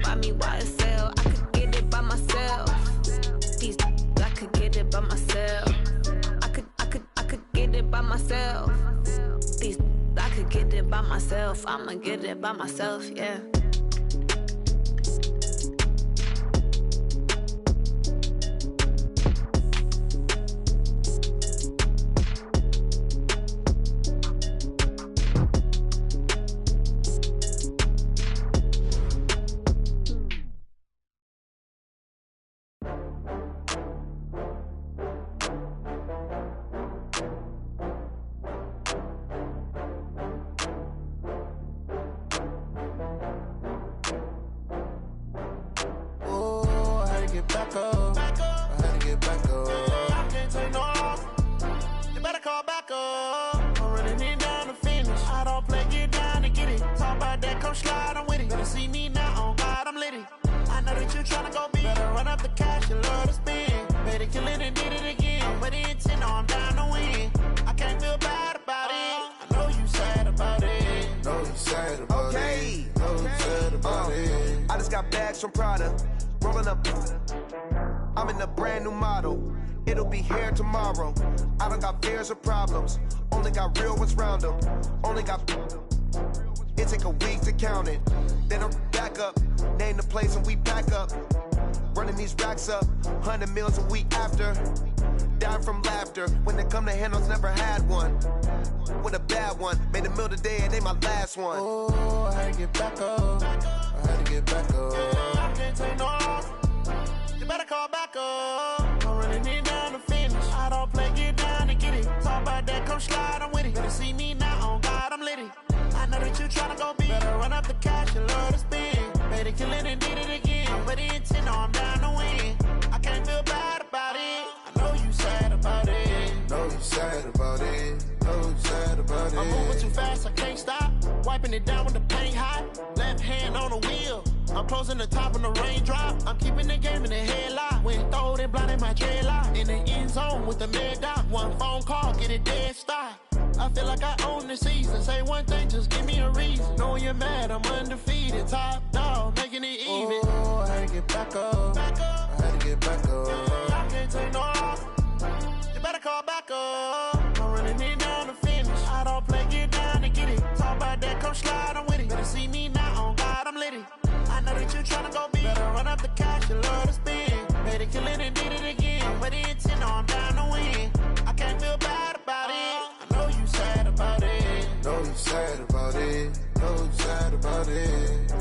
by me YSL. I could get it by myself. These I could get it by myself. I could get it by myself. These I could get it by myself. I'ma get it by myself, yeah. From Prada, rolling up. I'm in a brand new model. It'll be here tomorrow. I don't got fears or problems. Only got real ones round them. Only got. It take a week to count it. Then I'm back up. Name the place and we pack up. Running these racks up. 100 meals a week after. Dying from laughter. When they come to handles, never had one. With a bad one. Made a meal today and they my last one. Oh, I had to get back up. I had to get back up. I can't take no loss. You better call back up. I'm running it down to finish. I don't play, get down and get it. Talk about that, come slide, I'm with it. Better see me now, on God, I'm litty. I know that you tryna go big. Better run up the cash, you love to spend. Made it, kill it, and did it again. But the intent, no, I'm down to win. I can't feel bad about it. I know you sad about it. Know you sad about it. Know you sad about it. I'm moving too fast, I can't stop. Wiping it down with the paint hot. Left hand on the wheel. I'm closing the top when the raindrop. I'm keeping the game in the headlock. When throwed and blinded my dreadlock. In the end zone with the mad dot. One phone call, get it dead stop. I feel like I own the season. Say one thing, just give me a reason. Knowing you're mad, I'm undefeated. Top dog, making it even. Oh, I had to get back up. Back up. I had to get back up. I can't take no loss. You better call back up. I'm running it down to finish. I don't play, get down and get it. Talk about that, come slide, I'm with it. Better see me now, on God, I'm litty. I know that you tryna go big. Better run up the cash, you love to spend. Made it, kill it, and did it again. But the intent, no, I'm down to win. I can't feel bad about it. I know you sad about it. Know you sad about it. Know you sad about it.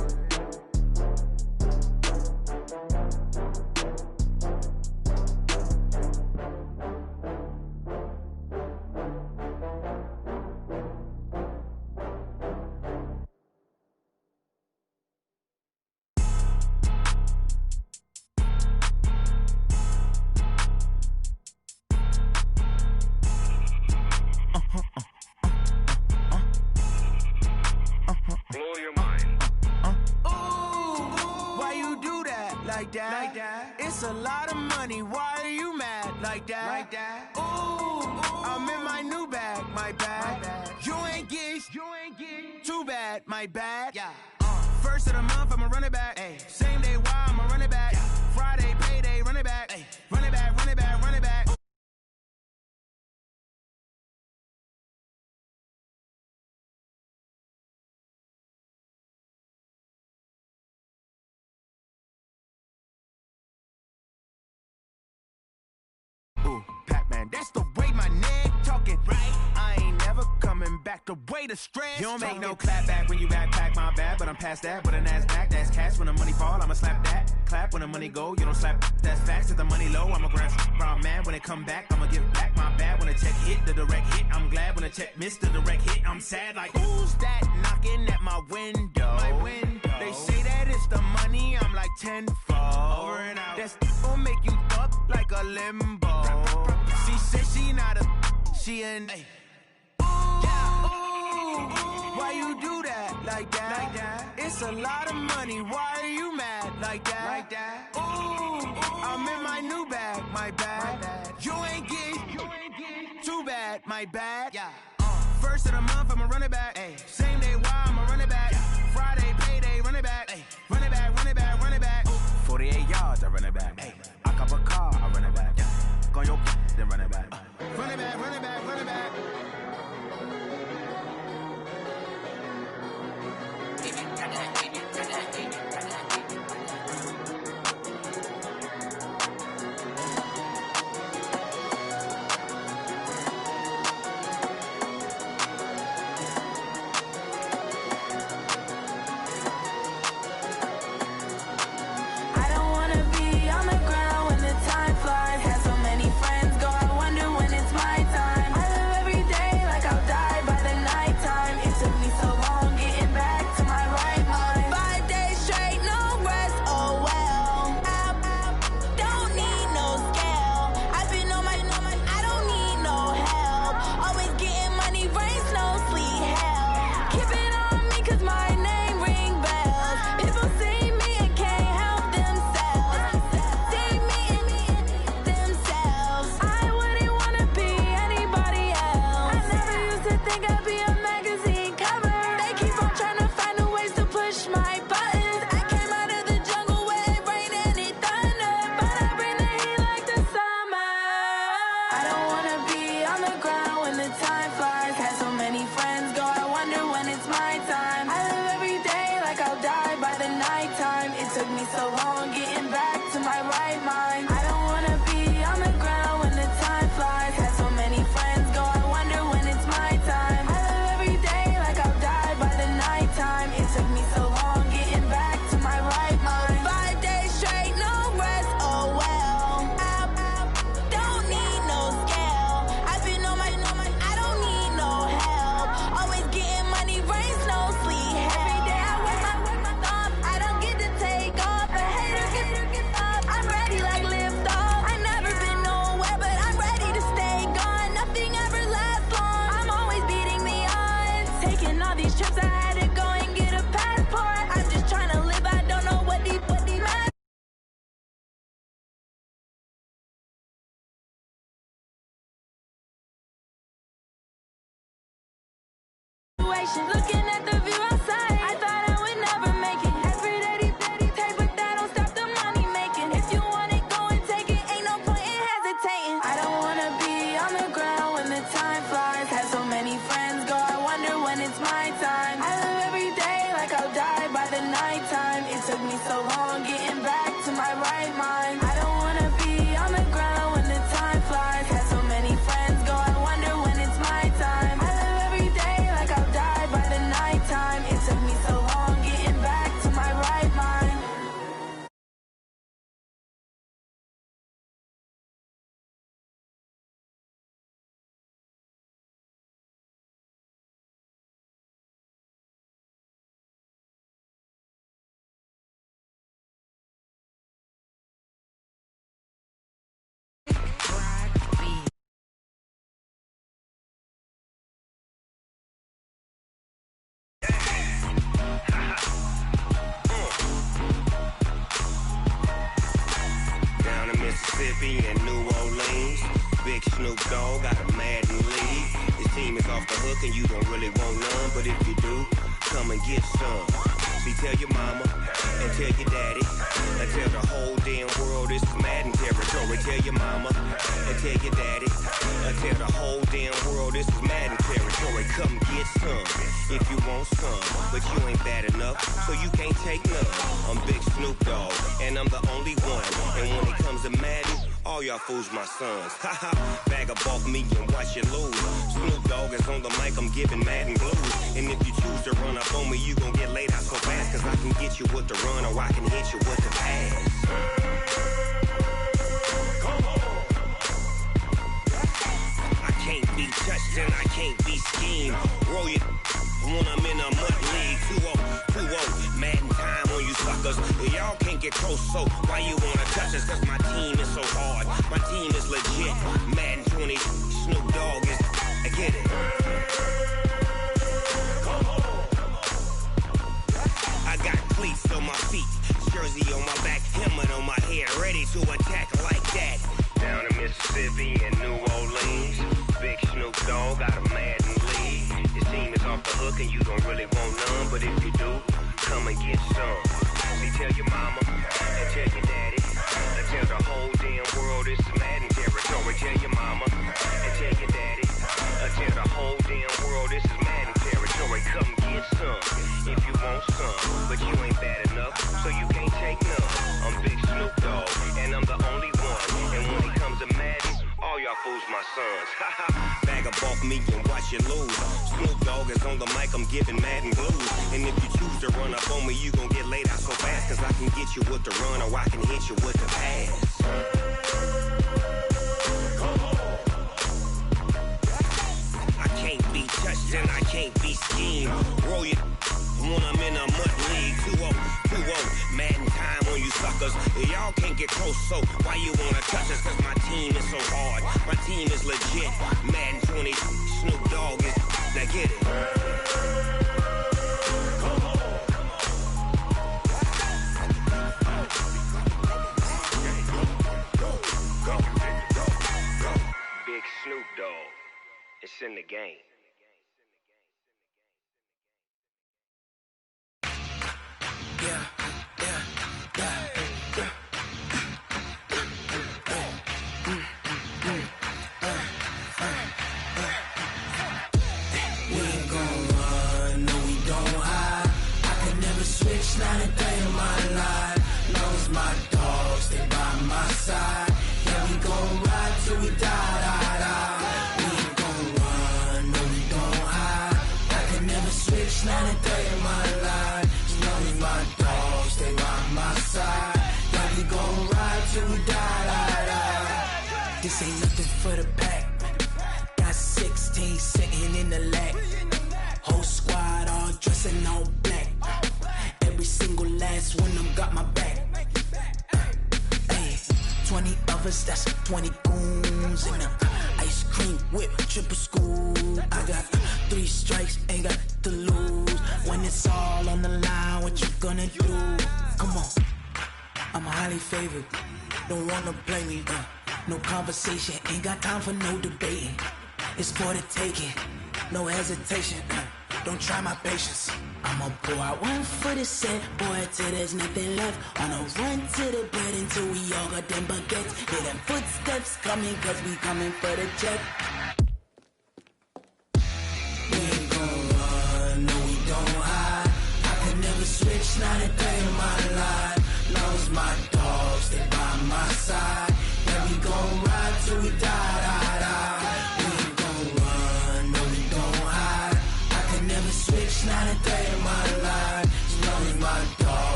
It's a lot of money, why are you mad like that? Ooh, I'm in my new bag, my bad. You ain't get too bad, my bad. Yeah. First of the month, I'ma run it back. Ay. Same day, why I'ma run it back. Yeah. Friday, payday, run it back. Ay. Run it back, run it back, run it back. Pac-Man, that's the way my neck talking. Right, I ain't never coming back. The way the stress. You don't make no clap back when you backpack, my bad. But I'm past that with a NASDAQ. That's cash when the money fall. I'ma slap that. Clap when the money go. You don't slap. That's facts. If the money low, I'ma grab. Rob man when it come back, I'ma give back my bad. When the check hit, the direct hit. I'm glad when the check missed the direct hit. I'm sad like who's that knocking at my window? My window. They say that it's the money. I'm like tenfold. Over and out. That's gon' make you up like a limbo. She said she not a, she an. Ay. Yeah. Why you do that like that? It's a lot of money. Why are you mad like that? Ooh, I'm in my new bag, my bad. You ain't get too bad, my bad. Yeah. First of the month, I'ma run it back. Ay. Same day, why I'ma run it back. Yeah. Friday, payday, run it back. Ay. Run it back, run it back. took me so long getting back to my right mind. I don't wanna be on the ground when the time flies. Had so many friends go, I wonder when it's my time. I live every day like I'll die by the nighttime. It took me so long getting back to my right mind. Down in Mississippi and New Orleans, Big Snoop Dogg got a Madden league. His team is off the hook and you don't really want none, but if you do, come and get some. See, tell your mama and tell your daddy and tell the whole damn world this is Madden territory. Tell your mama and tell your daddy and tell the whole damn world this is Madden territory. Come get some if you want some, but you ain't bad enough, so you can't take none. I'm Big Snoop Dogg and I'm the only one, and when it comes to Madden, all y'all fools my sons. Haha, bag up off me and watch you lose. Snoop Dogg is on the mic, I'm giving Madden blues. And if you choose to run up on me, you gon' get laid out so fast, cause I can get you with the run or I can hit you with the pass. I can't be touched and I can't be schemed. Roll you when I'm in a mud league. 2-0, Madden time on you suckers. Y'all can't get close, so why you wanna touch us? Cause my team is so hard, my team is legit. Madden 20, Snoop Dogg is, I get it. I got cleats on my feet, jersey on my back, helmet on my head, ready to attack like that. Down in Mississippi and New Orleans, Big Snoop Dogg got a Madden league. His team is off the hook and you don't really want none, but if you do, come and get some. See, tell your mama and tell your daddy and tell the whole damn world this is Madden territory. Tell your mama and tell your daddy and tell the whole damn world this is Madden territory. Come get some if you want some, but you ain't bad enough, so you can't take none. I'm Big Snoop Dogg and I'm the only one, and when it comes to Madden, all y'all fools my sons. Haha, bag up off me and watch you lose. Snoop Dogg is on the mic, I'm giving Madden blues. And if you choose to run up on me, you gon' get laid out so fast, cause I can get you with the run or I can hit you with the pass. I can't be touched and I can't be schemed. Roll you when I'm in a mud league. 2-0, Madden time on you suckers. Y'all can't get close, so why you wanna touch us? Cause my team is so hard, my team is legit. Madden 20, Snoop Dogg is, now get it. Big Snoop Dogg, it's in the game. Not a day in my life. Knows my dogs, stay by my side. Yeah, we gon' ride till we die, die, die. We ain't gon' run, no, we gon' hide. I can never switch, not a day in my life. Knows my dogs, stay by my side. Yeah, we gon' ride till we die, die, die. This ain't nothing for the pack. Got 16 sitting in the lap. Whole squad all dressing all black. Every single last one of them got my back. Hey, 20 of us, that's 20 goons. And ice cream whip, triple scoop. I got 3 strikes, ain't got to lose. When it's all on the line, what you gonna do? Come on, I'm highly favored. Don't wanna play me, no conversation. Ain't got time for no debating. It's for the taking, no hesitation. Don't try my patience. I'ma pour out one for the set, boy, till there's nothing left. On a run to the bed until we all got them baguettes. Hear them footsteps coming, cause we coming for the check. We ain't gon' run, no, we don't hide. I can never switch, not a day in my life.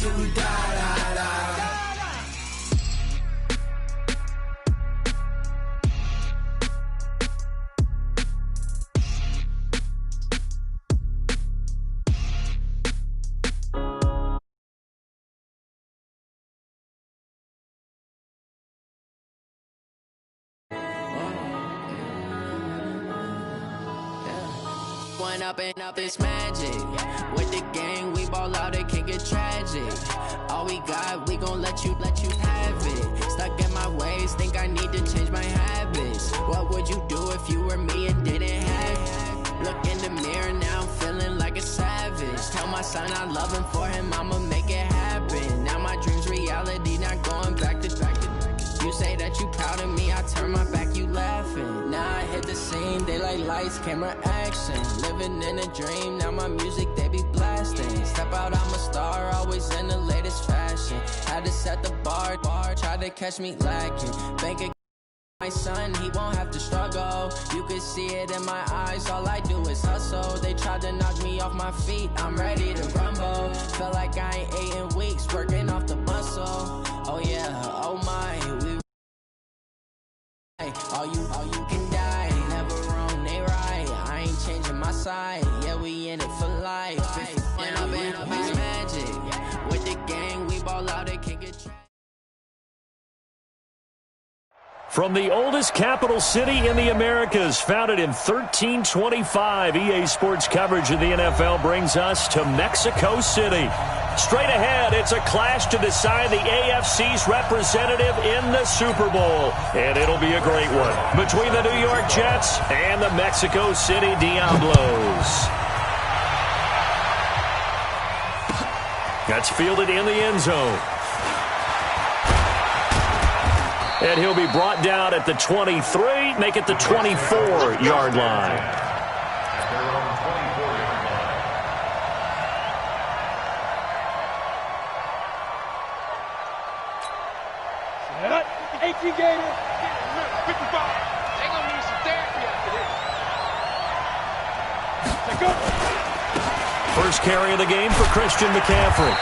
till we die, die, die. Up and up, it's magic. With the gang, we ball out, it can get tragic. All we got, we gon' let you have it. Stuck in my ways, think I need to change my habits. What would you do if you were me and didn't have it? Look in the mirror, now I'm feeling like a savage. Tell my son I love him, for him I'ma make it happen. Now my dream's reality, not going back to You say that you proud of me, I turn my back, you laughing. Now I hit the scene, they like lights, camera, action. Living in a dream, now my music, they be blasting. Step out, I'm a star, always in the latest fashion. Had to set the bar, try to catch me lacking. Bank again, my son, he won't have to struggle. You can see it in my eyes, all I do is hustle. They tried to knock me off my feet, I'm ready to rumble. Feel like I ain't ate in weeks, working off the muscle. Oh yeah, oh my, we all you can die, never wrong, they right. I ain't changing my side, yeah, we in it for life. When up and up, it's magic. With the gang, we ball out, it can get From the oldest capital city in the Americas, founded in 1325, EA Sports coverage of the NFL brings us to Mexico City. Straight ahead, it's a clash to decide the AFC's representative in the Super Bowl. And it'll be a great one between the New York Jets and the Mexico City Diablos. That's fielded in the end zone. And he'll be brought down at the 23, make it the 24-yard line. First carry of the game for Christian McCaffrey.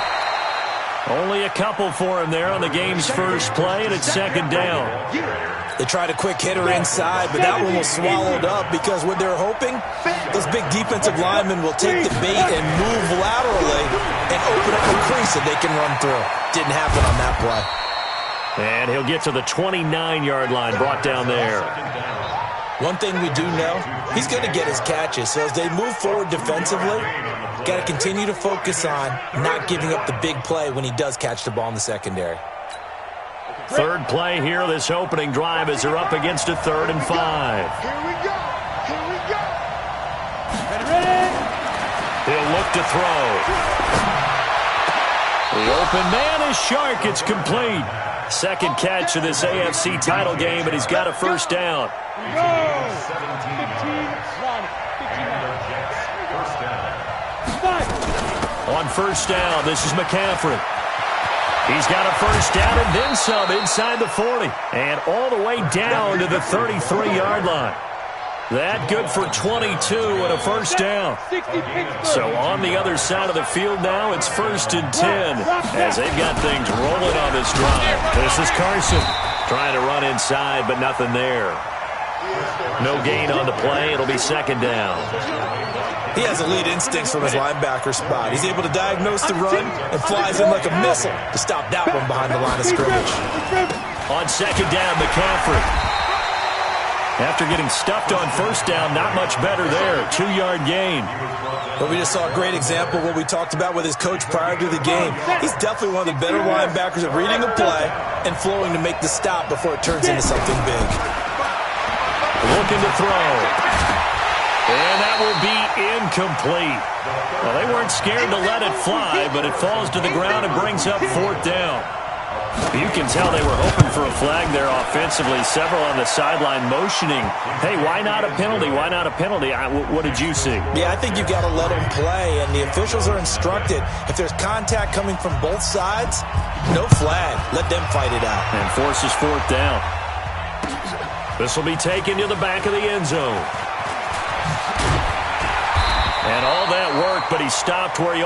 Only a couple for him there on the game's first play, and it's second down. They tried a quick hitter inside, but that one was swallowed up because what they're hoping, those big defensive linemen will take the bait and move laterally and open up a crease that they can run through. Didn't happen on that play. And he'll get to the 29-yard line, brought down there. One thing we do know, he's going to get his catches. So as they move forward defensively, got to continue to focus on not giving up the big play when he does catch the ball in the secondary. Third play here, this opening drive, as they're up against a 3rd and 5. Here we go. Here we go. Ready? He'll look to throw. The open man is Shark. It's complete. Second catch of this AFC title game, and he's got a first down. On first down, this is McCaffrey. He's got a first down and then some inside the 40. And all the way down to the 33-yard line. That good for 22 and a first down. So on the other side of the field now, it's 1st and 10 as they've got things rolling on this drive. This is Carson trying to run inside, but nothing there. No gain on the play. It'll be second down. He has elite instincts from his linebacker spot. He's able to diagnose the run and flies in like a missile to stop that one behind the line of scrimmage. On second down, McCaffrey. After getting stuffed on first down, not much better there. 2-yard gain. But we just saw a great example of what we talked about with his coach prior to the game. He's definitely one of the better linebackers at reading a play and flowing to make the stop before it turns into something big. Looking to throw. And that will be incomplete. Well, they weren't scared to let it fly, but it falls to the ground and brings up 4th down. You can tell they were hoping for a flag there offensively. Several on the sideline motioning, hey, why not a penalty? Why not a penalty? What did you see? Yeah, I think you got to let them play, and the officials are instructed, if there's contact coming from both sides, no flag. Let them fight it out. And forces 4th down. This will be taken to the back of the end zone. And all that work, but he stopped where he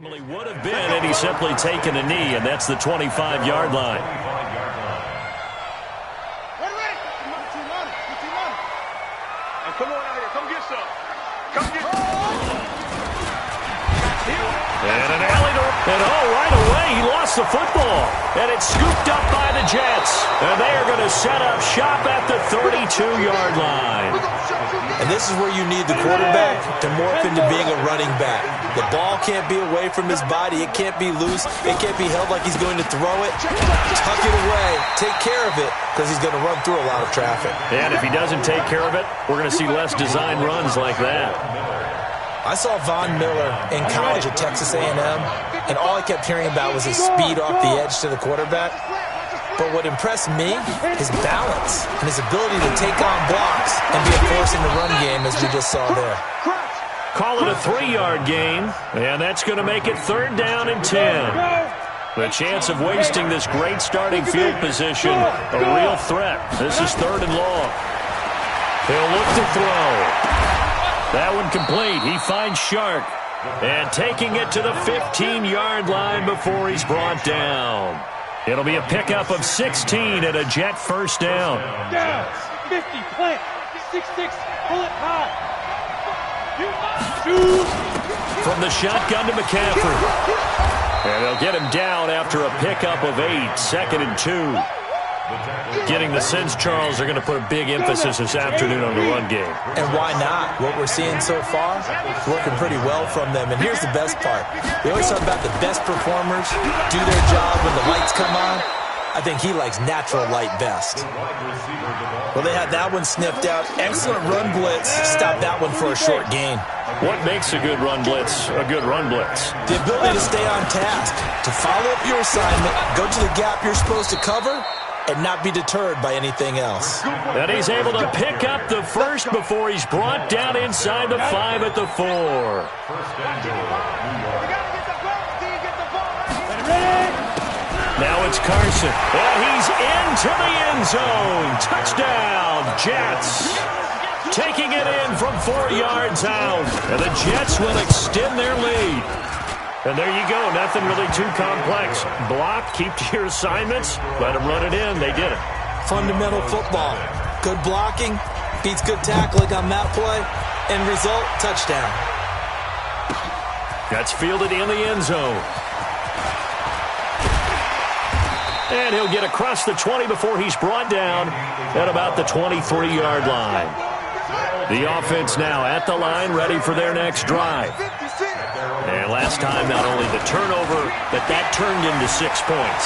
Ultimately would have been, and he's simply taken a knee, and that's the 25-yard line. Come on out here. Come get some. Come get some. And an alley to... And right away, he lost the football. And it's scooped up by the Jets. And they are going to set up shop at the 32-yard line. And this is where you need the quarterback to morph into being a running back. The ball can't be away from his body. It can't be loose. It can't be held like he's going to throw it. Tuck it away. Take care of it because he's going to run through a lot of traffic. And if he doesn't take care of it, we're going to see less design runs like that. I saw Von Miller in college at Texas A&M, and all I kept hearing about was his speed off the edge to the quarterback. But what impressed me, his balance and his ability to take on blocks and be a force in the run game, as we just saw there. Call it a 3-yard gain, and that's going to make it 3rd down and 10. The chance of wasting this great starting field position, a real threat. This is 3rd and long. He'll look to throw. That one complete. He finds Shark. And taking it to the 15-yard line before he's brought down. It'll be a pickup of 16 and a Jet first down. Down. 50, plant. 6-6, pull it high. From the shotgun to McCaffrey. And they'll get him down after a pickup of 8, 2nd and 2. Getting the sense, Charles, they're going to put a big emphasis this afternoon on the run game. And why not? What we're seeing so far, working pretty well from them. And here's the best part. We always talk about the best performers do their job when the lights come on. I think he likes natural light best. Well, they had that one sniffed out. Excellent run blitz. Stop that one for a short gain. What makes a good run blitz a good run blitz? The ability to stay on task, to follow up your assignment, go to the gap you're supposed to cover, and not be deterred by anything else. And he's able to pick up the first before he's brought down inside the 5 at the 4. Now it's Carson. And he's into the end zone. Touchdown, Jets. Taking it in from 4 yards out. And the Jets will extend their lead. And there you go. Nothing really too complex. Block, keep to your assignments, let them run it in. They did it. Fundamental football. Good blocking beats good tackling on that play. End result, touchdown. That's fielded in the end zone. And he'll get across the 20 before he's brought down at about the 23-yard line. The offense now at the line, ready for their next drive. And last time, not only the turnover, but that turned into 6 points.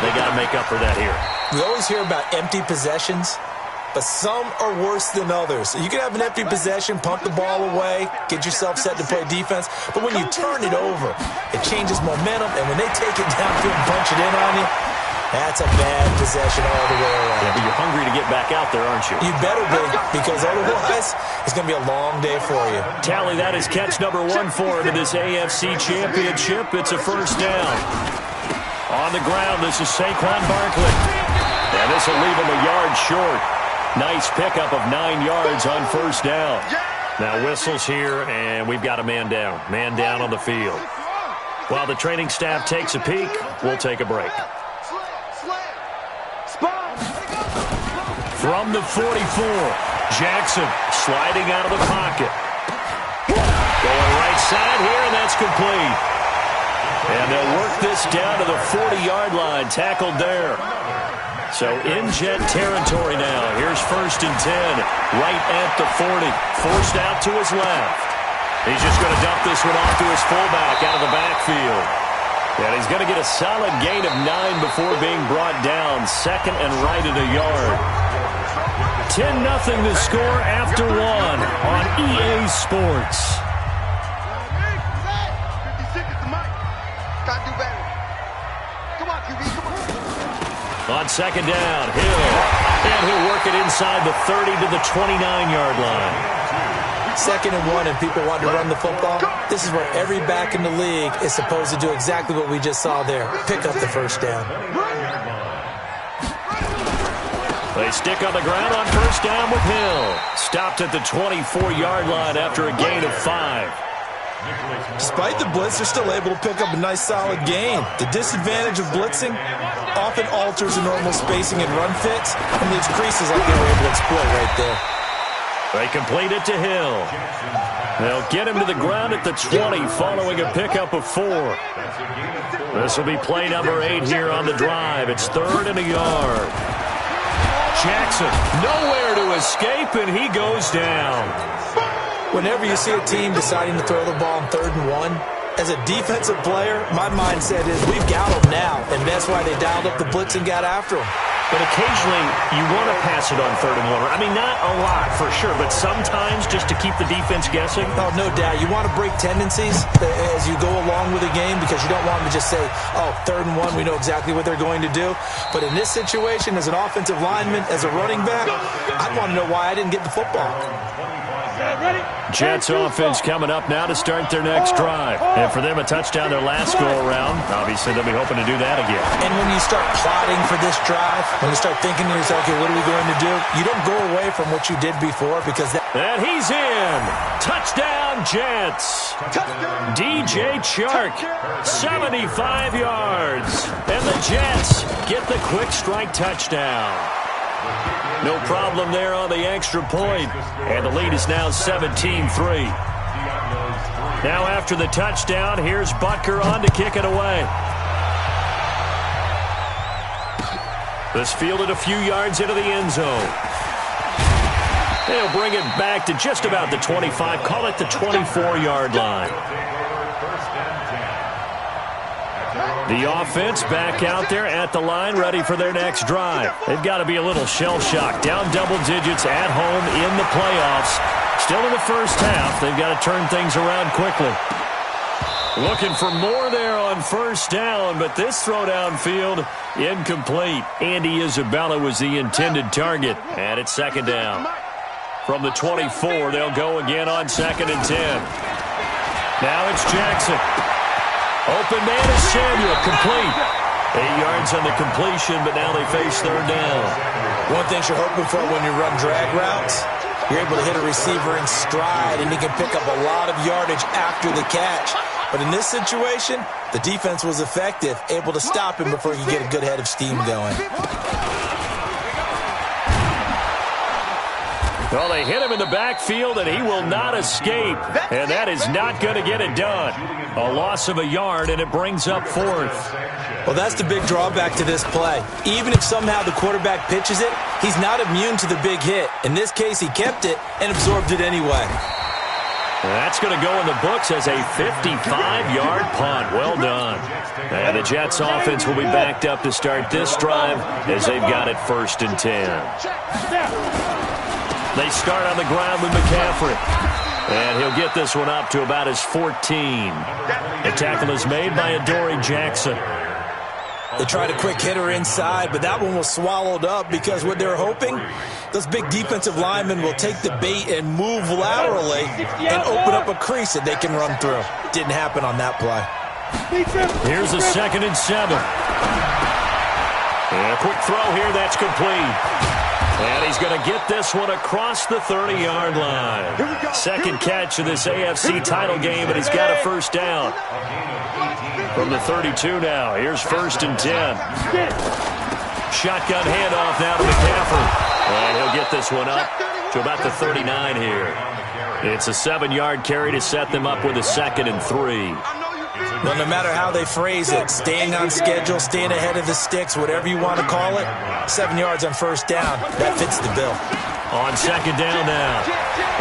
They got to make up for that here. We always hear about empty possessions, but some are worse than others. You can have an empty possession, pump the ball away, get yourself set to play defense, but when you turn it over, it changes momentum, and when they take it downfield and punch it in on you, that's a bad possession all the way around. Yeah, but you're hungry to get back out there, aren't you? You better be, because otherwise it's going to be a long day for you. Tally, that is catch number 1 for him in this AFC Championship. It's a first down. On the ground, this is Saquon Barkley. And this will leave him a yard short. Nice pickup of 9 yards on first down. Now whistles here, and we've got a man down. Man down on the field. While the training staff takes a peek, we'll take a break. From the 44, Jackson sliding out of the pocket. Going right side here, and that's complete. And they'll work this down to the 40-yard line, tackled there. So in Jet territory now. Here's 1st and 10, right at the 40. Forced out to his left. He's just going to dump this one off to his fullback out of the backfield. And he's going to get a solid gain of 9 before being brought down. 2nd and right at a yard. 10-0 the score after 1 on EA Sports. On 2nd down, Hill. And he'll work it inside the 30 to the 29-yard line. 2nd and 1 and people want to run the football. This is where every back in the league is supposed to do exactly what we just saw there. Pick up the first down. They stick on the ground on first down with Hill. Stopped at the 24-yard line after a gain of 5. Despite the blitz, they're still able to pick up a nice solid gain. The disadvantage of blitzing often alters the normal spacing and run fits and leaves creases like they were able to exploit right there. They complete it to Hill. They'll get him to the ground at the 20 following a pickup of 4. This will be play number 8 here on the drive. It's 3rd and a yard. Jackson nowhere to escape, and he goes down. Whenever you see a team deciding to throw the ball on 3rd and 1, as a defensive player, my mindset is we've got them now, and that's why they dialed up the blitz and got after them. But occasionally, you want to pass it on 3rd and 1. I mean, not a lot for sure, but sometimes just to keep the defense guessing. Oh, no doubt. You want to break tendencies as you go along with a game because you don't want them to just say, oh, 3rd and 1, we know exactly what they're going to do. But in this situation, as an offensive lineman, as a running back, I'd want to know why I didn't get the football. Jets offense coming up now to start their next drive. And for them, a touchdown their last go-around. Obviously, they'll be hoping to do that again. And when you start plotting for this drive, when you start thinking to yourself, okay, what are we going to do? You don't go away from what you did before because that... And he's in. Touchdown, Jets. DJ Chark, 75 yards. And the Jets get the quick strike touchdown. No problem there on the extra point. And the lead is now 17-3. Now after the touchdown, here's Butker on to kick it away. This fielded a few yards into the end zone. They'll bring it back to just about the 25. Call it the 24-yard line. The offense back out there at the line, ready for their next drive. They've got to be a little shell-shocked. Down double digits at home in the playoffs. Still in the first half. They've got to turn things around quickly. Looking for more there on first down, but this throw downfield incomplete. Andy Isabella was the intended target, and it's 2nd down. From the 24, they'll go again on 2nd and 10. Now it's Jackson. Open man is Samuel, complete. 8 yards on the completion, but now they face 3rd down. One thing you're hoping for when you run drag routes, you're able to hit a receiver in stride, and he can pick up a lot of yardage after the catch. But in this situation, the defense was effective, able to stop him before you get a good head of steam going. Well, they hit him in the backfield, and he will not escape. And that is not going to get it done. A loss of a yard, and it brings up 4th. Well, that's the big drawback to this play. Even if somehow the quarterback pitches it, he's not immune to the big hit. In this case, he kept it and absorbed it anyway. That's going to go in the books as a 55-yard punt. Well done. And the Jets offense will be backed up to start this drive as they've got it 1st and 10. They start on the ground with McCaffrey. And he'll get this one up to about his 14. The tackle is made by Adoree Jackson. They tried a quick hitter inside, but that one was swallowed up because what they're hoping, those big defensive linemen will take the bait and move laterally and open up a crease that they can run through. Didn't happen on that play. Here's a 2nd and 7. And a quick throw here, that's complete. And he's going to get this one across the 30-yard line. 2nd catch of this AFC title game, and he's got a 1st down. From the 32 now, here's 1st and 10. Shotgun handoff now to McCaffrey. And he'll get this one up to about the 39 here. It's a 7-yard carry to set them up with a 2nd and 3. Well, no matter how they phrase it, staying on schedule, staying ahead of the sticks, whatever you want to call it, 7 yards on 1st down, that fits the bill. On 2nd down now,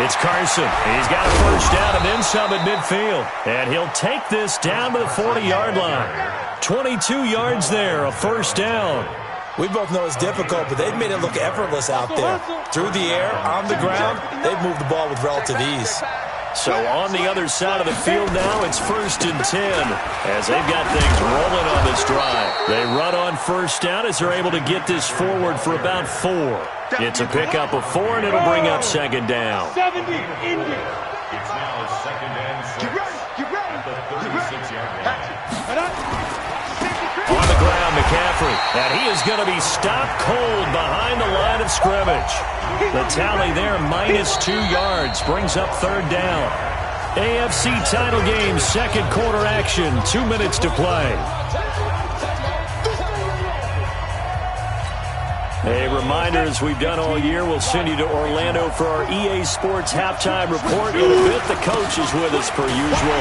it's Carson. He's got a 1st down and then some at midfield. And he'll take this down to the 40-yard line. 22 yards there, a 1st down. We both know it's difficult, but they've made it look effortless out there. Through the air, on the ground, they've moved the ball with relative ease. So on the other side of the field now, it's 1st and 10 as they've got things rolling on this drive. They run on 1st down as they're able to get this forward for about 4. It's a pickup of 4, and it'll bring up 2nd down. 70, Indy. It's now 2nd and 6. Get ready. On the ground, McCaffrey. And he is going to be stopped cold behind the line of scrimmage. The tally there, -2 yards, brings up 3rd down. AFC title game, second quarter action, 2 minutes to play. A reminder, as we've done all year, we'll send you to Orlando for our EA Sports halftime report. In a bit, the coach is with us per usual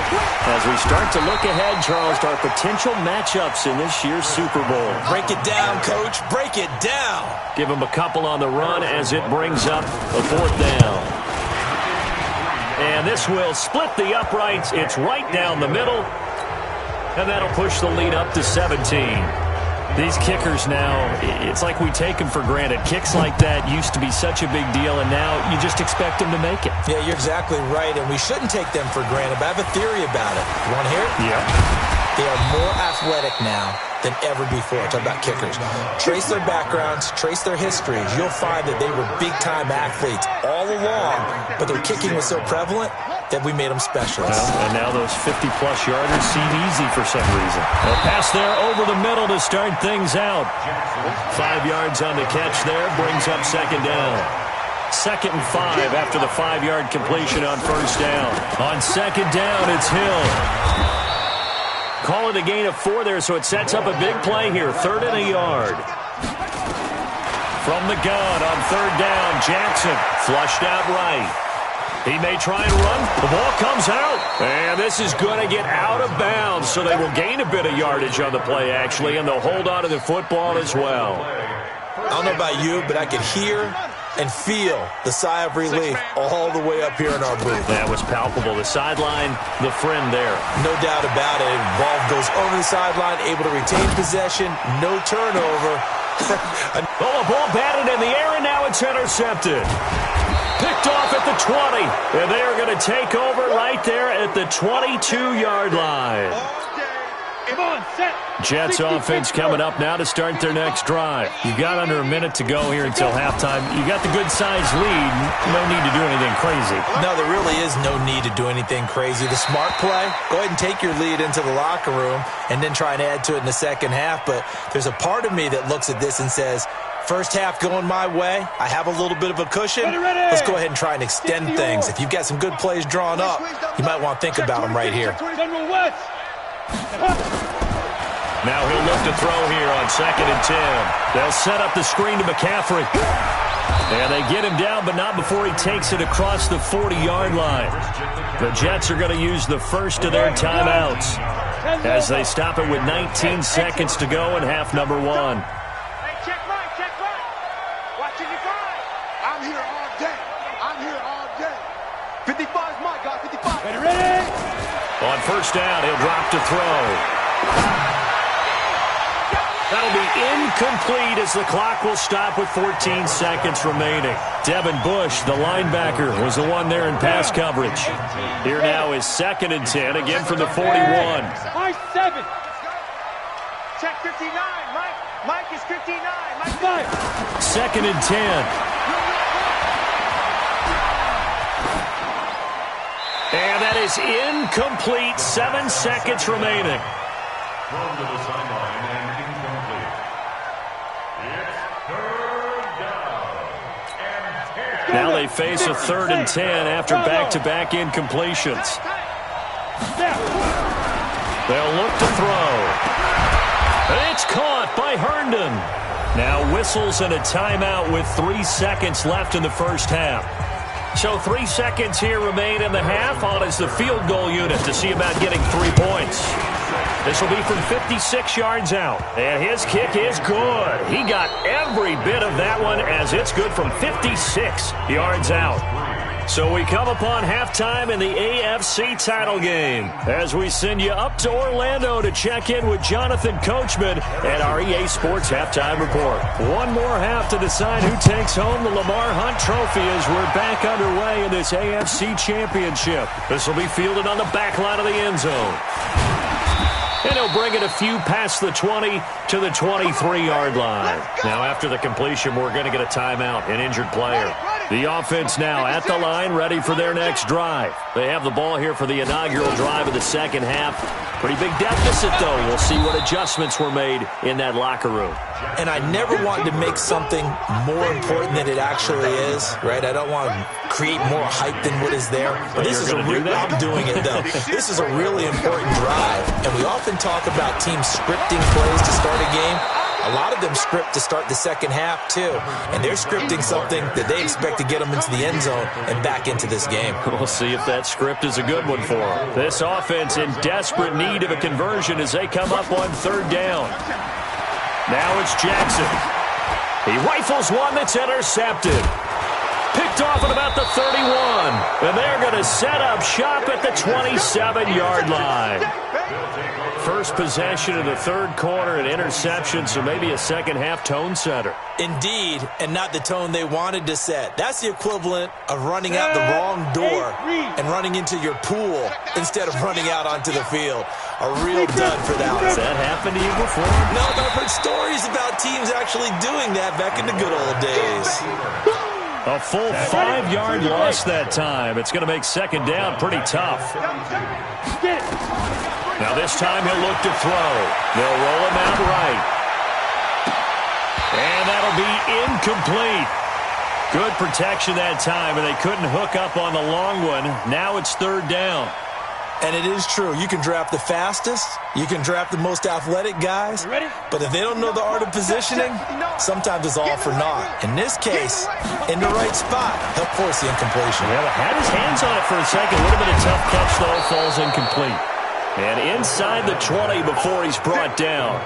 as we start to look ahead, Charles, to our potential matchups in this year's Super Bowl. Break it down, Coach. Break it down. Give him a couple on the run as it brings up a fourth down. And this will split the uprights. It's right down the middle. And that'll push the lead up to 17. These kickers now, it's like we take them for granted. Kicks like that used to be such a big deal, and now you just expect them to make it. Yeah, you're exactly right, and we shouldn't take them for granted, but I have a theory about it. You want to hear it? Yeah. They are more athletic now than ever before. Talk about kickers. Trace their backgrounds, trace their histories. You'll find that they were big-time athletes all along, but their kicking was so prevalent that we made them specialists. Well, and now those 50-plus yarders seem easy for some reason. A pass there over the middle to start things out. 5 yards on the catch there, brings up second down. 2nd and 5 after the 5-yard completion on first down. On second down, it's Hill. Call it a gain of 4 there, so it sets up a big play here. 3rd and a yard. From the gun on 3rd down, Jackson flushed out right. He may try and run. The ball comes out. And this is going to get out of bounds, so they will gain a bit of yardage on the play, actually, and they'll hold on to the football as well. I don't know about you, but I could hear and feel the sigh of relief all the way up here in our booth. That was palpable. The sideline, the friend there. No doubt about it. Ball goes over the sideline, able to retain possession, no turnover. The ball batted in the air, and now it's intercepted. Picked off at the 20, and they are going to take over right there at the 22-yard line. Jets offense coming up now to start their next drive. You've got under a minute to go here until halftime. You've got the good-sized lead. No need to do anything crazy. No, there really is no need to do anything crazy. The smart play, go ahead and take your lead into the locker room and then try and add to it in the second half. But there's a part of me that looks at this and says, first half going my way, I have a little bit of a cushion. Let's go ahead and try and extend things. If you've got some good plays drawn up, you might want to think about them right here. Now he'll look to throw here on 2nd and 10. They'll set up the screen to McCaffrey. And they get him down, but not before he takes it across the 40-yard line. The Jets are going to use the first of their timeouts as they stop it with 19 seconds to go in half number 1. Check right. Watching your guy. I'm here all day. 55 is my guy, 55. Ready? On first down, he'll drop to throw. That'll be incomplete as the clock will stop with 14 seconds remaining. Devin Bush, the linebacker, was the one there in pass coverage. Here now is 2nd and 10, again from the 41. Mike 7. Check 59, Mike. Mike is 59. Mike 5. 2nd and 10. And that is incomplete. 7 seconds remaining. Thrown to the sideline and incomplete. It's 3rd down and 10. Now they face a 3rd and 10 after back-to-back incompletions. They'll look to throw. It's caught by Herndon. Now whistles and a timeout with 3 seconds left in the first half. So 3 seconds here remain in the half. On is the field goal unit to see about getting 3 points. This will be from 56 yards out. And his kick is good. He got every bit of that one as it's good from 56 yards out. So we come upon halftime in the AFC title game as we send you up to Orlando to check in with Jonathan Coachman at our EA Sports halftime report. One more half to decide who takes home the Lamar Hunt Trophy as we're back underway in this AFC championship. This will be fielded on the back line of the end zone. And he'll bring it a few past the 20 to the 23-yard line. Now, after the completion, we're going to get a timeout, an injured player. The offense now at the line, ready for their next drive. They have the ball here for the inaugural drive of the second half. Pretty big deficit, though. We'll see what adjustments were made in that locker room. And I never want to make something more important than it actually is, right? I don't want to create more hype than what is there. But this is I'm doing it, though. This is a really important drive. And we often talk about teams scripting plays to start a game. A lot of them script to start the second half, too. And they're scripting something that they expect to get them into the end zone and back into this game. We'll see if that script is a good one for them. This offense in desperate need of a conversion as they come up on third down. Now it's Jackson. He rifles one that's intercepted. Picked off at about the 31. And they're going to set up shop at the 27-yard line. First possession of the third quarter, an interception, so maybe a second-half tone setter. Indeed, and not the tone they wanted to set. That's the equivalent of running out the wrong door and running into your pool instead of running out onto the field. A real dud for that one. Has that happened to you before? No, but I've heard stories about teams actually doing that back in the good old days. A full 5-yard loss that time. It's going to make second down pretty tough. Now this time he'll look to throw. They'll roll him out right. And that'll be incomplete. Good protection that time, and they couldn't hook up on the long one. Now it's third down. And it is true. You can draft the fastest. You can draft the most athletic guys. But if they don't know the art of positioning, sometimes it's all for naught. In this case, in the right spot, he'll force the incompletion. Yeah, had his hands on it for a second. A little bit of tough catch, though. Falls incomplete. And inside the 20 before he's brought down.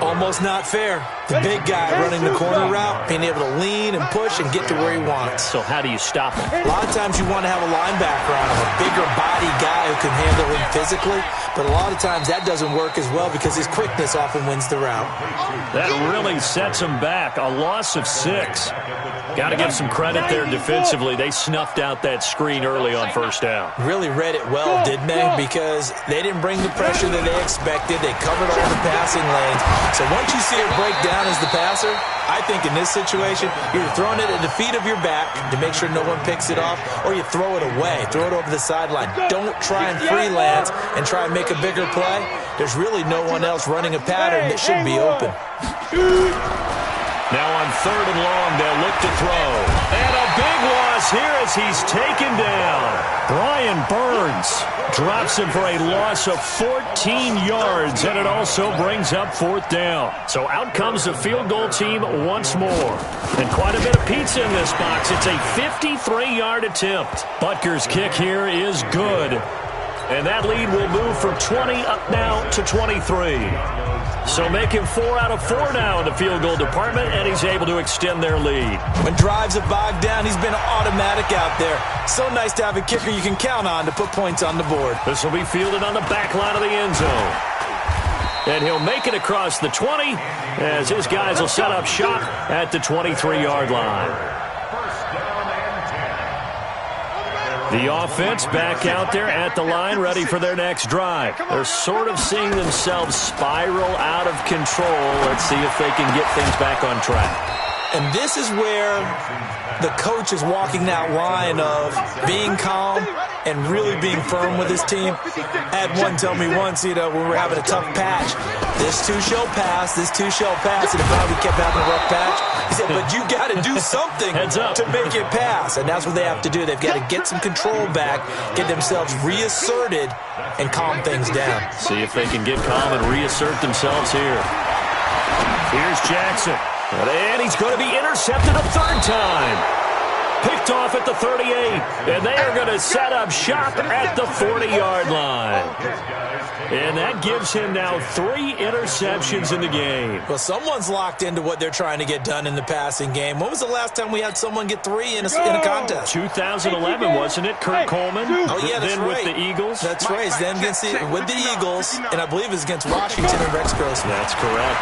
Almost not fair. The big guy running the corner route, being able to lean and push and get to where he wants. So how do you stop him? A lot of times you want to have a linebacker on him, a bigger body guy who can handle him physically. But a lot of times that doesn't work as well because his quickness often wins the route. That really sets him back. A loss of 6. Got to give some credit there defensively. They snuffed out that screen early on first down. Really read it well, didn't they? Because they didn't bring the pressure that they expected. They covered all the passing lanes. So once you see it break down as the passer, I think in this situation, you're throwing it at the feet of your back to make sure no one picks it off, or you throw it away. Throw it over the sideline. Don't try and freelance and try and make a bigger play. There's really no one else running a pattern that should be open. Now on third and long, they'll look to throw. And a big loss here as he's taken down. Brian Burns drops him for a loss of 14 yards, and it also brings up fourth down. So out comes the field goal team once more. And quite a bit of pizza in this box. It's a 53-yard attempt. Butker's kick here is good. And that lead will move from 20 up now to 23. So making 4 out of 4 now in the field goal department, and he's able to extend their lead. When drives have bogged down, he's been automatic out there. So nice to have a kicker you can count on to put points on the board. This will be fielded on the back line of the end zone. And he'll make it across the 20 as his guys will set up shop at the 23-yard line. The offense back out there at the line, ready for their next drive. They're sort of seeing themselves spiral out of control. Let's see if they can get things back on track. And this is where the coach is walking that line of being calm and really being firm with his team. I had one tell me once, when we were having a tough patch, this too shall pass, and if we kept having a rough patch, he said, but you got to do something to make it pass. And that's what they have to do. They've got to get some control back, get themselves reasserted, and calm things down. See if they can get calm and reassert themselves here. Here's Jackson. And he's going to be intercepted a third time. Picked off at the 38. And they are going to set up shop at the 40-yard line. And that gives him now 3 interceptions in the game. Well, someone's locked into what they're trying to get done in the passing game. When was the last time we had someone get 3 in a contest? 2011, wasn't it? Kurt Coleman? Oh, yeah, that's then right. with the Eagles? That's right. Then with the Eagles, and I believe it was against Washington and Rex Grossman. That's correct.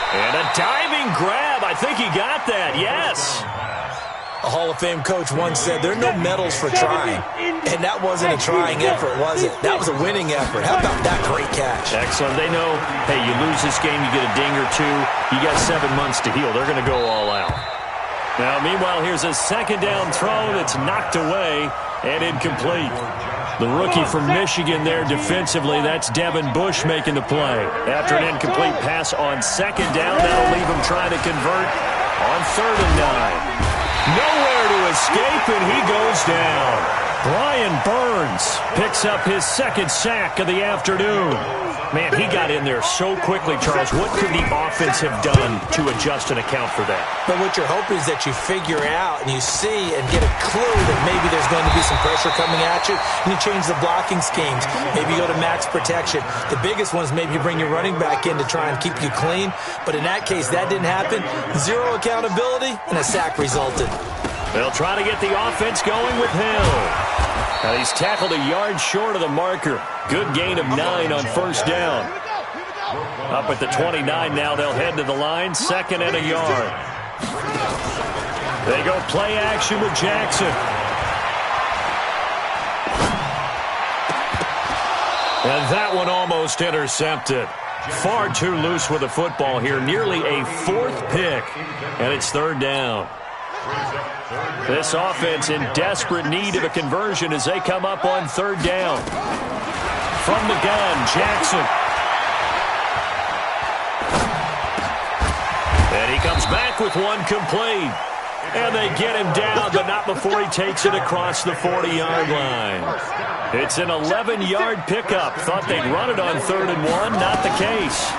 And a diving grab. I think he got that. Yes. A Hall of Fame coach once said, there are no medals for trying. And that wasn't a trying effort, was it? That was a winning effort. How about that great catch? Excellent. They know, hey, you lose this game, you get a ding or 2. You got 7 months to heal. They're going to go all out. Now, meanwhile, here's a second down throw that's knocked away and incomplete. The rookie from Michigan there defensively, that's Devin Bush making the play. After an incomplete pass on second down, that'll leave him trying to convert on 3rd and 9. Nowhere to escape, and he goes down. Brian Burns picks up his second sack of the afternoon. Man, he got in there so quickly, Charles. What could the offense have done to adjust and account for that? But what you're hoping is that you figure out and you see and get a clue that maybe there's going to be some pressure coming at you, and you change the blocking schemes. Maybe you go to max protection. The biggest one is maybe you bring your running back in to try and keep you clean. But in that case, that didn't happen. Zero accountability, and a sack resulted. They'll try to get the offense going with Hill. Now he's tackled a yard short of the marker. Good gain of 9 on first down. Up at the 29 now, they'll head to the line, 2nd and a yard. They go play action with Jackson. And that one almost intercepted. Far too loose with the football here. Nearly a 4th pick. And it's 3rd down. This offense in desperate need of a conversion as they come up on 3rd down. From the gun, Jackson. And he comes back with one complete. And they get him down, but not before he takes it across the 40-yard line. It's an 11-yard pickup. Thought they'd run it on 3rd and 1. Not the case.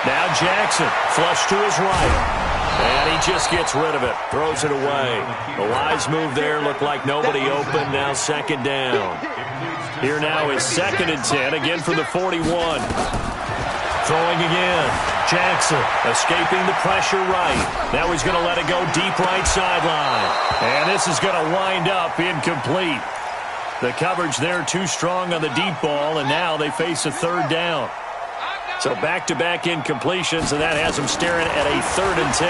Now Jackson, flush to his right. And he just gets rid of it, throws it away. A wise move there, looked like nobody open, now 2nd down. Here now is 2nd and 10, again from the 41. Throwing again, Jackson escaping the pressure right. Now he's going to let it go deep right sideline. And this is going to wind up incomplete. The coverage there too strong on the deep ball, and now they face a 3rd down. So back-to-back incompletions, and that has them staring at a 3rd and 10.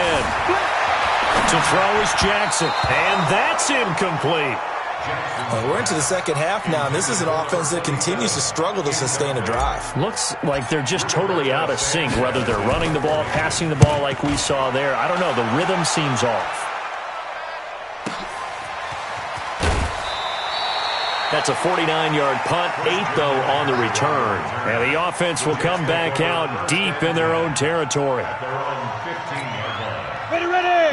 To throw is Jackson, and that's incomplete. We're into the second half now, and this is an offense that continues to struggle to sustain a drive. Looks like they're just totally out of sync, whether they're running the ball, passing the ball like we saw there. I don't know, the rhythm seems off. That's a 49-yard punt, 8, though, on the return. And the offense will come back out deep in their own territory.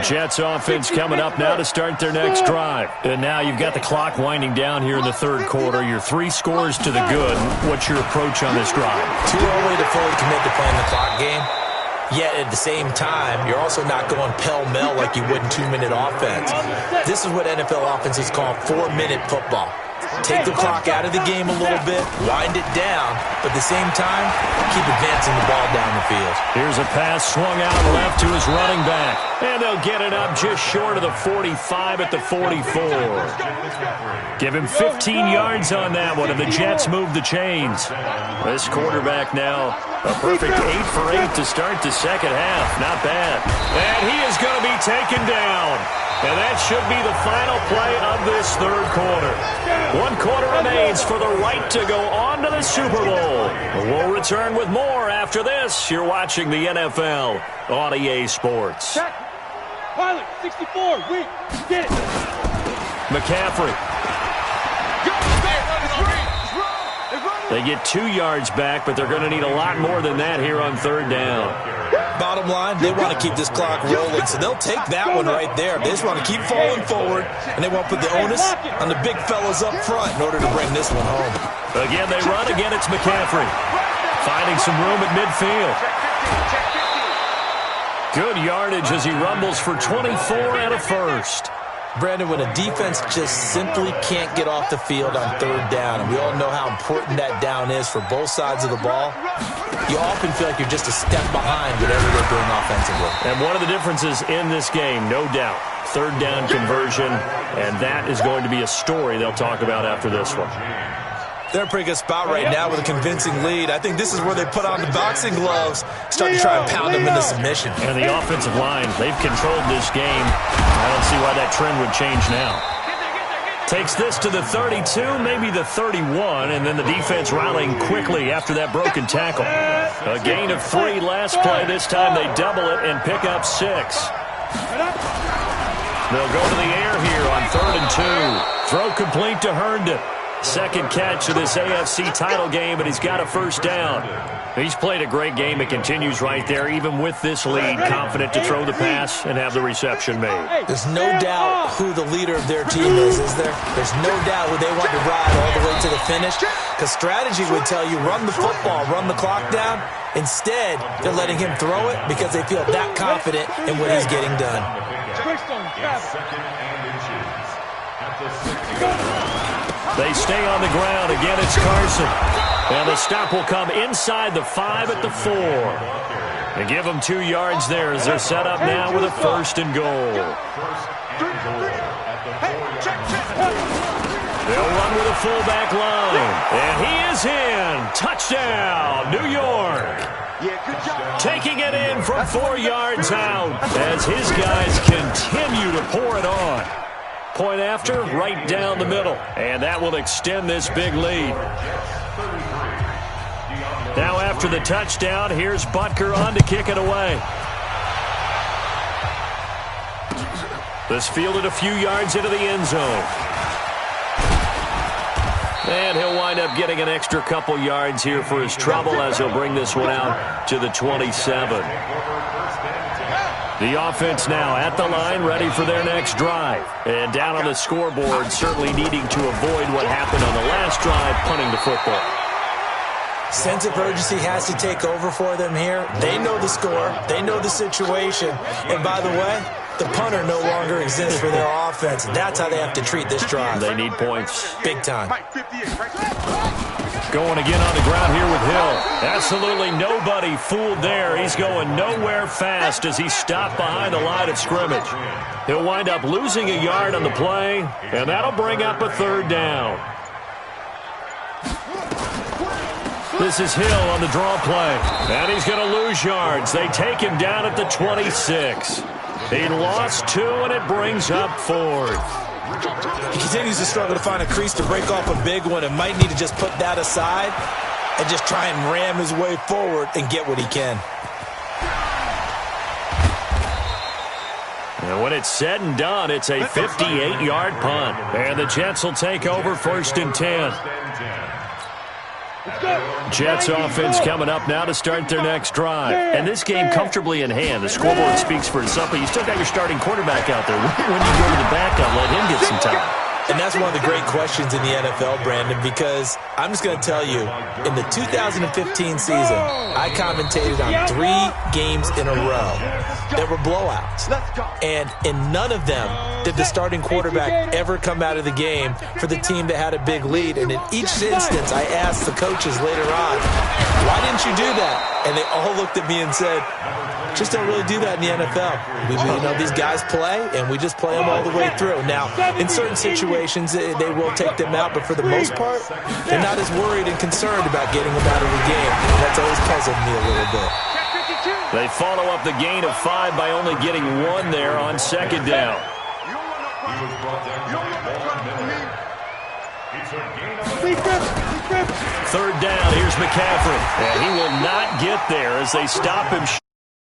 Jets offense coming up now to start their next drive. And now you've got the clock winding down here in the 3rd quarter. You're 3 scores to the good. What's your approach on this drive? Too early to fully commit to playing the clock game. Yet at the same time, you're also not going pell-mell like you would in 2-minute offense. This is what NFL offenses call 4-minute football. Take the clock out of the game a little bit, wind it down, but at the same time, keep advancing the ball down the field. Here's a pass swung out left to his running back. And they'll get it up just short of the 45 at the 44. Give him 15 yards on that one, and the Jets move the chains. This quarterback now, a perfect 8 for 8 to start the second half. Not bad. And he is going to be taken down. And that should be the final play of this 3rd quarter. 1 quarter remains for the right to go on to the Super Bowl. We'll return with more after this. You're watching the NFL on EA Sports. Pilot, 64, wait, get it. McCaffrey. They get 2 yards back, but they're going to need a lot more than that here on 3rd down. Bottom line, they want to keep this clock rolling, so they'll take that one right there. They just want to keep falling forward, and they won't put the onus on the big fellas up front in order to bring this one home. Again, they run. Again, it's McCaffrey. Finding some room at midfield. Good yardage as he rumbles for 24 and a first. Brandon, when a defense just simply can't get off the field on 3rd down, and we all know how important that down is for both sides of the ball, you often feel like you're just a step behind whatever they're doing offensively. And one of the differences in this game, no doubt, 3rd down conversion, and that is going to be a story they'll talk about after this one. They're in a pretty good spot right now with a convincing lead. I think this is where they put on the boxing gloves, start to try and pound them into submission. And the offensive line, they've controlled this game. I don't see why that trend would change now. Takes this to the 32, maybe the 31, and then the defense rallying quickly after that broken tackle. A gain of 3 last play. This time they double it and pick up 6. They'll go to the air here on 3rd and 2. Throw complete to Herndon. Second catch of this AFC title game, and he's got a first down. He's played a great game. It continues right there, even with this lead, confident to throw the pass and have the reception made. There's no doubt who the leader of their team is there? There's no doubt who they want to ride all the way to the finish, because strategy would tell you run the football, run the clock down. Instead, they're letting him throw it because they feel that confident in what he's getting done. They stay on the ground. Again, it's Carson. And the stop will come inside the 5 at the 4. They give them 2 yards there as they're set up now with a 1st and goal. They'll run with a fullback line. And he is in. Touchdown, New York. Taking it in from 4 yards out as his guys continue to pour it on. Point after, right down the middle. And that will extend this big lead. Now after the touchdown, here's Butker on to kick it away. This fielded a few yards into the end zone. And he'll wind up getting an extra couple yards here for his trouble as he'll bring this one out to the 27. The offense now at the line, ready for their next drive. And down on the scoreboard, certainly needing to avoid what happened on the last drive, punting the football. Sense of urgency has to take over for them here. They know the score. They know the situation. And by the way, the punter no longer exists for their offense. That's how they have to treat this drive. They need points. Big time. Going again on the ground here with Hill. Absolutely nobody fooled there. He's going nowhere fast as he's stopped behind the line of scrimmage. He'll wind up losing a yard on the play, and that'll bring up a 3rd down. This is Hill on the draw play, and he's going to lose yards. They take him down at the 26. He lost 2, and it brings up 4th. He continues to struggle to find a crease to break off a big one and might need to just put that aside and just try and ram his way forward and get what he can. And when it's said and done, it's a 58-yard punt. And the Jets will take over 1st and 10. Jets offense coming up now to start their next drive. And this game comfortably in hand. The scoreboard speaks for itself, but you still got your starting quarterback out there. When you go to the backup, let him get some time. And that's one of the great questions in the NFL, Brandon, because I'm just going to tell you, in the 2015 season, I commentated on 3 games in a row that were blowouts. And in none of them did the starting quarterback ever come out of the game for the team that had a big lead. And in each instance, I asked the coaches later on, why didn't you do that? And they all looked at me and said, just don't really do that in the NFL. These guys play, and we just play them all the way through. Now, in certain situations, they will take them out, but for the most part, they're not as worried and concerned about getting them out of the game. And that's always puzzled me a little bit. They follow up the gain of 5 by only getting 1 there on 2nd down. Third down, here's McCaffrey. And he will not get there as they stop him.